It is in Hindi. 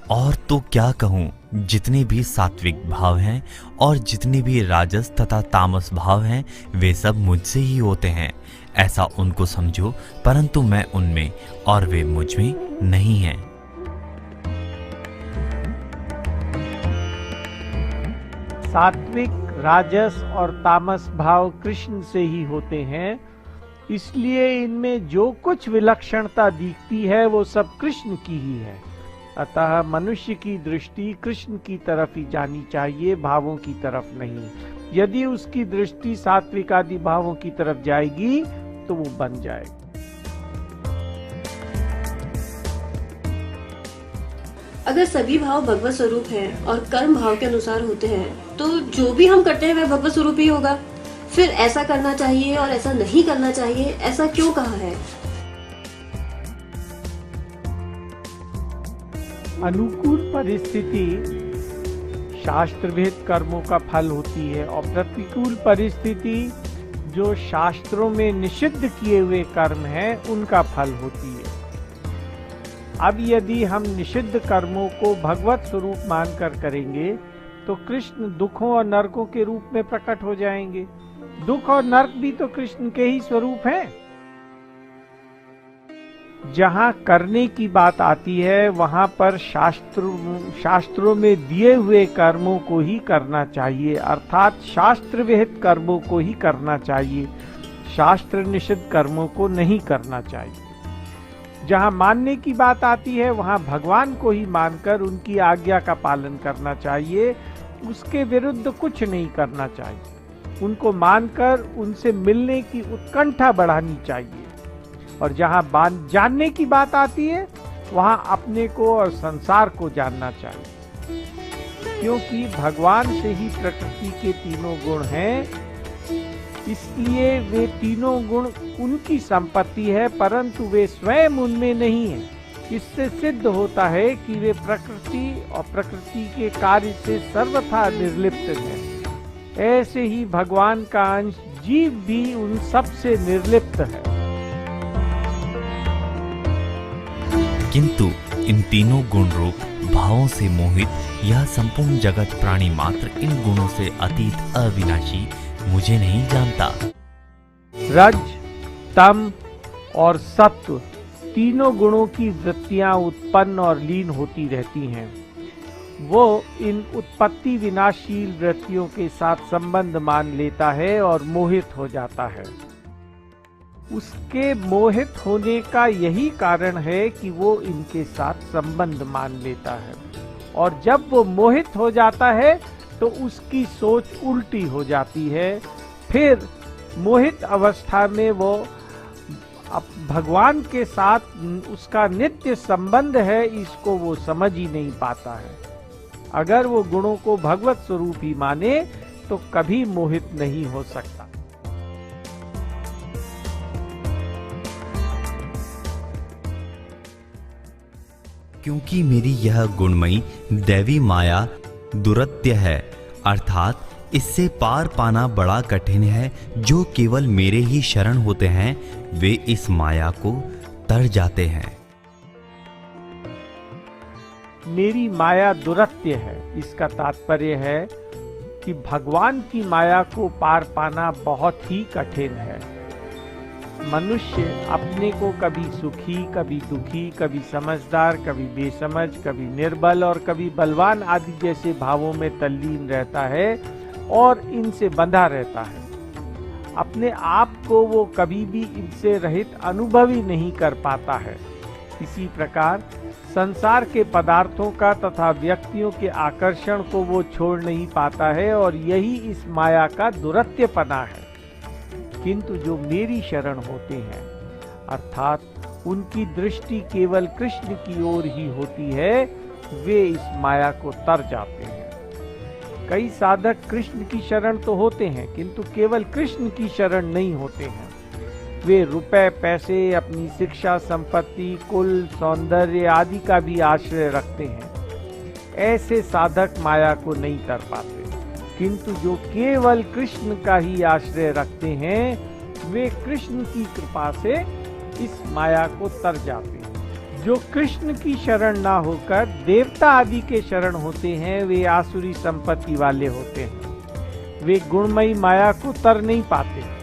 और तो क्या कहूँ, जितने भी सात्विक भाव हैं और जितने भी राजस तथा तामस भाव हैं वे सब मुझसे ही होते हैं, ऐसा उनको समझो, परंतु मैं उनमें और वे मुझ में नहीं हैं। सात्विक, राजस और तामस भाव कृष्ण से ही होते हैं, इसलिए इनमें जो कुछ विलक्षणता दिखती है वो सब कृष्ण की ही है। अतः मनुष्य की दृष्टि कृष्ण की तरफ ही जानी चाहिए, भावों की तरफ नहीं। यदि उसकी दृष्टि सात्विक आदि भावों की तरफ जाएगी तो वो बन जाएगी। अगर सभी भाव भगवत स्वरूप हैं और कर्म भाव के अनुसार होते हैं तो जो भी हम करते हैं वह भगवत स्वरूप ही होगा। फिर ऐसा करना चाहिए और ऐसा नहीं करना चाहिए, ऐसा क्यों कहा है? अनुकूल परिस्थिति शास्त्रविहित कर्मों का फल होती है और प्रतिकूल परिस्थिति जो शास्त्रों में निषिद्ध किए हुए कर्म हैं उनका फल होती है। अब यदि हम निषिद्ध कर्मों को भगवत स्वरूप मानकर करेंगे तो कृष्ण दुखों और नरकों के रूप में प्रकट हो जाएंगे। दुख और नरक भी तो कृष्ण के ही स्वरूप हैं। जहां करने की बात आती है वहां पर शास्त्रों में दिए हुए कर्मों को ही करना चाहिए, अर्थात शास्त्र विहित कर्मों को ही करना चाहिए, शास्त्र निषिद्ध कर्मों को नहीं करना चाहिए। जहां मानने की बात आती है वहां भगवान को ही मानकर उनकी आज्ञा का पालन करना चाहिए, उसके विरुद्ध कुछ नहीं करना चाहिए। उनको मानकर उनसे मिलने की उत्कंठा बढ़ानी चाहिए। और जहां जानने की बात आती है वहां अपने को और संसार को जानना चाहिए, क्योंकि भगवान से ही प्रकृति के तीनों गुण हैं, इसलिए वे तीनों गुण उनकी संपत्ति है, परंतु वे स्वयं उनमें नहीं है। इससे सिद्ध होता है कि वे प्रकृति और प्रकृति के कार्य से सर्वथा निर्लिप्त हैं। ऐसे ही भगवान का अंश जीव भी उन सब से निर्लिप्त है। किंतु इन तीनों गुण रूप भावों से मोहित यह संपूर्ण जगत प्राणी मात्र इन गुणों से अतीत अविनाशी मुझे नहीं जानता। रज, तम और सत्व तीनों गुणों की वृत्तियां उत्पन्न और लीन होती रहती हैं। वो इन उत्पत्ति विनाशील वृत्तियों के साथ संबंध मान लेता है और मोहित हो जाता है। उसके मोहित होने का यही कारण है कि वो इनके साथ संबंध मान लेता है, और जब वो मोहित हो जाता है तो उसकी सोच उल्टी हो जाती है। फिर मोहित अवस्था में वो भगवान के साथ उसका नित्य संबंध है, इसको वो समझ ही नहीं पाता है। अगर वो गुणों को भगवत स्वरूप ही माने तो कभी मोहित नहीं हो सकता। क्योंकि मेरी यह गुणमयी दैवी माया दुरत्य है, अर्थात इससे पार पाना बड़ा कठिन है। जो केवल मेरे ही शरण होते हैं वे इस माया को तर जाते हैं। मेरी माया दुरत्य है, इसका तात्पर्य है कि भगवान की माया को पार पाना बहुत ही कठिन है। मनुष्य अपने को कभी सुखी, कभी दुखी, कभी समझदार, कभी बेसमझ, कभी निर्बल और कभी बलवान आदि जैसे भावों में तल्लीन रहता है और इनसे बंधा रहता है। अपने आप को वो कभी भी इनसे रहित अनुभव ही नहीं कर पाता है। इसी प्रकार संसार के पदार्थों का तथा व्यक्तियों के आकर्षण को वो छोड़ नहीं पाता है, और यही इस माया का दुरत्यपना है। किंतु जो मेरी शरण होते हैं, अर्थात उनकी दृष्टि केवल कृष्ण की ओर ही होती है, वे इस माया को तर जाते हैं। कई साधक कृष्ण की शरण तो होते हैं, किंतु केवल कृष्ण की शरण नहीं होते हैं। वे रुपए, पैसे, अपनी शिक्षा, संपत्ति, कुल, सौंदर्य आदि का भी आश्रय रखते हैं। ऐसे साधक माया को नहीं तर पाते। किंतु जो केवल कृष्ण का ही आश्रय रखते हैं, वे कृष्ण की कृपा से इस माया को तर जाते हैं। जो कृष्ण की शरण ना होकर देवता आदि के शरण होते हैं वे आसुरी संपत्ति वाले होते हैं। वे गुणमयी माया को तर नहीं पाते।